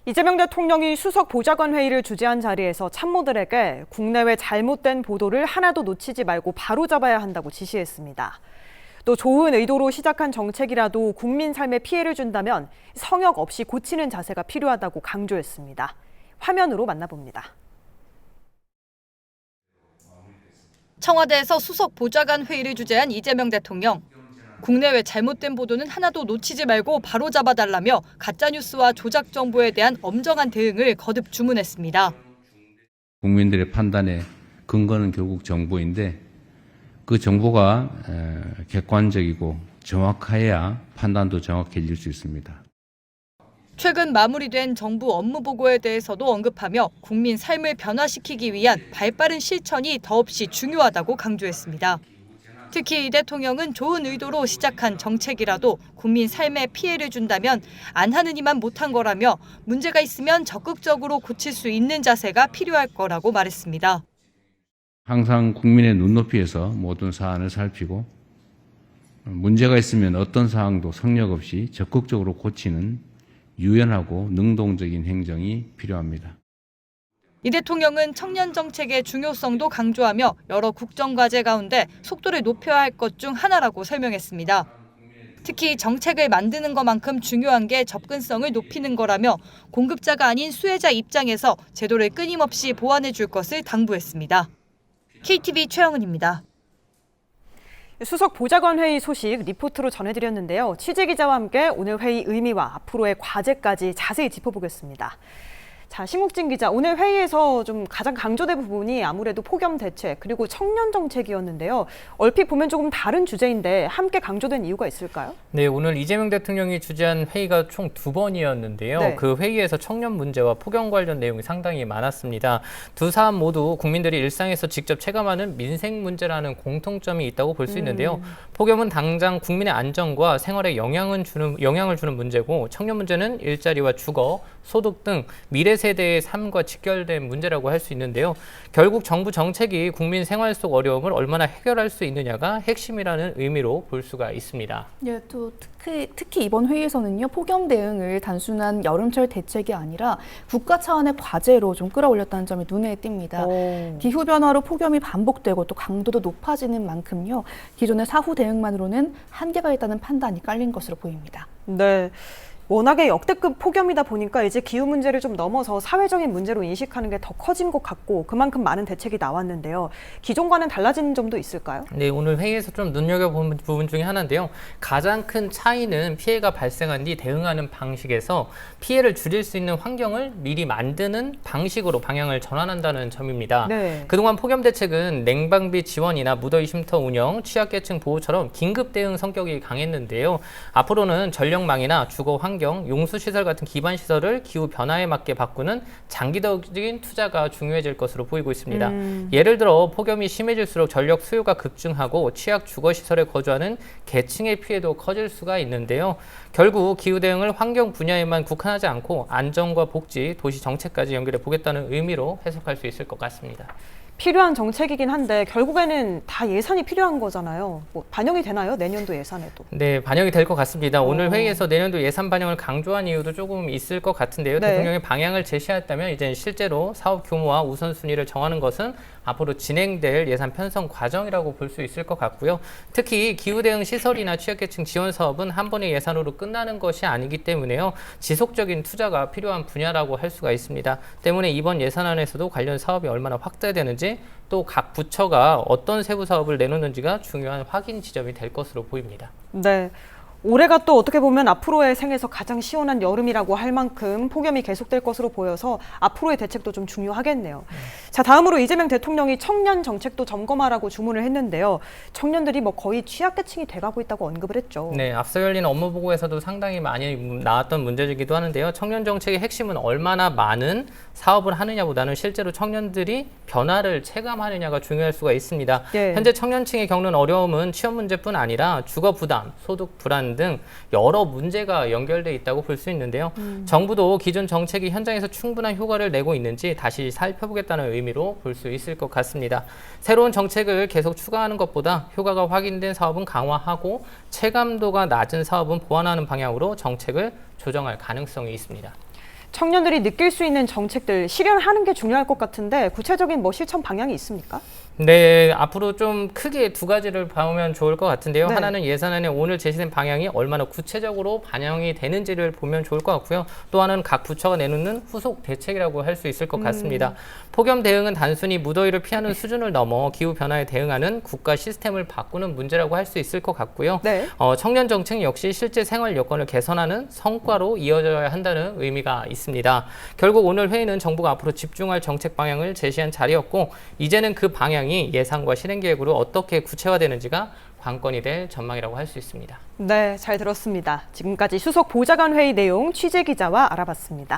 이재명 대통령이 수석 보좌관 회의를 주재한 자리에서 참모들에게 국내외 잘못된 보도를 하나도 놓치지 말고 바로잡아야 한다고 지시했습니다. 또 좋은 의도로 시작한 정책이라도 국민 삶에 피해를 준다면 성역 없이 고치는 자세가 필요하다고 강조했습니다. 화면으로 만나봅니다. 청와대에서 수석 보좌관 회의를 주재한 이재명 대통령. 국내외 잘못된 보도는 하나도 놓치지 말고 바로잡아달라며 가짜뉴스와 조작 정보에 대한 엄정한 대응을 거듭 주문했습니다. 국민들의 판단의 근거는 결국 정보인데 그 정보가 객관적이고 정확해야 판단도 정확해질 수 있습니다. 최근 마무리된 정부 업무 보고에 대해서도 언급하며 국민 삶을 변화시키기 위한 발빠른 실천이 더없이 중요하다고 강조했습니다. 특히 이 대통령은 좋은 의도로 시작한 정책이라도 국민 삶에 피해를 준다면 안 하는 이만 못한 거라며 문제가 있으면 적극적으로 고칠 수 있는 자세가 필요할 거라고 말했습니다. 항상 국민의 눈높이에서 모든 사안을 살피고 문제가 있으면 어떤 사항도 성역 없이 적극적으로 고치는 유연하고 능동적인 행정이 필요합니다. 이 대통령은 청년 정책의 중요성도 강조하며 여러 국정과제 가운데 속도를 높여야 할 것 중 하나라고 설명했습니다. 특히 정책을 만드는 것만큼 중요한 게 접근성을 높이는 거라며 공급자가 아닌 수혜자 입장에서 제도를 끊임없이 보완해 줄 것을 당부했습니다. KTV 최영은입니다. 수석 보좌관 회의 소식 리포트로 전해드렸는데요. 취재기자와 함께 오늘 회의 의미와 앞으로의 과제까지 자세히 짚어보겠습니다. 자, 심욱진 기자, 오늘 회의에서 좀 가장 강조된 부분이 아무래도 폭염 대책 그리고 청년 정책이었는데요. 얼핏 보면 조금 다른 주제인데 함께 강조된 이유가 있을까요? 네, 오늘 이재명 대통령이 주재한 회의가 총 2번이었는데요. 네. 그 회의에서 청년 문제와 폭염 관련 내용이 상당히 많았습니다. 두 사안 모두 국민들이 일상에서 직접 체감하는 민생 문제라는 공통점이 있다고 볼 수 있는데요. 폭염은 당장 국민의 안전과 생활에 영향을 주는 문제고 청년 문제는 일자리와 주거, 소득 등 미래 세대의 삶과 직결된 문제라고 할 수 있는데요. 결국 정부 정책이 국민 생활 속 어려움을 얼마나 해결할 수 있느냐가 핵심이라는 의미로 볼 수가 있습니다. 예, 또 특히 이번 회의에서는요, 폭염 대응을 단순한 여름철 대책이 아니라 국가 차원의 과제로 좀 끌어올렸다는 점이 눈에 띕니다. 기후 변화로 폭염이 반복되고 또 강도도 높아지는 만큼요, 기존의 사후 대응만으로는 한계가 있다는 판단이 깔린 것으로 보입니다. 네. 워낙에 역대급 폭염이다 보니까 이제 기후 문제를 좀 넘어서 사회적인 문제로 인식하는 게 더 커진 것 같고 그만큼 많은 대책이 나왔는데요. 기존과는 달라진 점도 있을까요? 네, 오늘 회의에서 좀 눈여겨본 부분 중에 하나인데요. 가장 큰 차이는 피해가 발생한 뒤 대응하는 방식에서 피해를 줄일 수 있는 환경을 미리 만드는 방식으로 방향을 전환한다는 점입니다. 네. 그동안 폭염 대책은 냉방비 지원이나 무더위 쉼터 운영, 취약계층 보호처럼 긴급 대응 성격이 강했는데요. 앞으로는 전력망이나 주거 환경, 용수시설 같은 기반 시설을 기후 변화에 맞게 바꾸는 장기적인 투자가 중요해질 것으로 보이고 있습니다. 예를 들어 폭염이 심해질수록 전력 수요가 급증하고 취약 주거 시설에 거주하는 계층의 피해도 커질 수가 있는데요. 결국 기후 대응을 환경 분야에만 국한하지 않고 안전과 복지, 도시 정책까지 연결해 보겠다는 의미로 해석할 수 있을 것 같습니다. 필요한 정책이긴 한데 결국에는 다 예산이 필요한 거잖아요. 뭐 반영이 되나요? 내년도 예산에도. 네, 반영이 될 것 같습니다. 오늘 회의에서 내년도 예산 반영을 강조한 이유도 조금 있을 것 같은데요. 네. 대통령의 방향을 제시했다면 이제 실제로 사업 규모와 우선순위를 정하는 것은 앞으로 진행될 예산 편성 과정이라고 볼 수 있을 것 같고요. 특히 기후대응 시설이나 취약계층 지원 사업은 한 번의 예산으로 끝나는 것이 아니기 때문에요. 지속적인 투자가 필요한 분야라고 할 수가 있습니다. 때문에 이번 예산안에서도 관련 사업이 얼마나 확대되는지 또 각 부처가 어떤 세부 사업을 내놓는지가 중요한 확인 지점이 될 것으로 보입니다. 네. 올해가 또 어떻게 보면 앞으로의 생에서 가장 시원한 여름이라고 할 만큼 폭염이 계속될 것으로 보여서 앞으로의 대책도 좀 중요하겠네요. 자, 다음으로 이재명 대통령이 청년 정책도 점검하라고 주문을 했는데요. 청년들이 뭐 거의 취약계층이 돼가고 있다고 언급을 했죠. 네, 앞서 열린 업무 보고에서도 상당히 많이 나왔던 문제이기도 하는데요. 청년 정책의 핵심은 얼마나 많은 사업을 하느냐보다는 실제로 청년들이 변화를 체감하느냐가 중요할 수가 있습니다. 예. 현재 청년층이 겪는 어려움은 취업 문제뿐 아니라 주거 부담, 소득 불안 등 여러 문제가 연결돼 있다고 볼 수 있는데요. 정부도 기존 정책이 현장에서 충분한 효과를 내고 있는지 다시 살펴보겠다는 의미로 볼 수 있을 것 같습니다. 새로운 정책을 계속 추가하는 것보다 효과가 확인된 사업은 강화하고 체감도가 낮은 사업은 보완하는 방향으로 정책을 조정할 가능성이 있습니다. 청년들이 느낄 수 있는 정책들 실현하는 게 중요할 것 같은데 구체적인 실천 방향이 있습니까? 네, 앞으로 좀 크게 두 가지를 보면 좋을 것 같은데요. 네. 하나는 예산안에 오늘 제시된 방향이 얼마나 구체적으로 반영이 되는지를 보면 좋을 것 같고요. 또 하나는 각 부처가 내놓는 후속 대책이라고 할 수 있을 것 같습니다. 폭염 대응은 단순히 무더위를 피하는 수준을 넘어 기후변화에 대응하는 국가 시스템을 바꾸는 문제라고 할 수 있을 것 같고요. 네. 청년 정책 역시 실제 생활 여건을 개선하는 성과로 이어져야 한다는 의미가 있습니다. 결국 오늘 회의는 정부가 앞으로 집중할 정책 방향을 제시한 자리였고 이제는 그 방향이 예산과 실행 계획으로 어떻게 구체화되는지가 관건이 될 전망이라고 할 수 있습니다. 네, 잘 들었습니다. 지금까지 수석 보좌관 회의 내용 취재 기자와 알아봤습니다.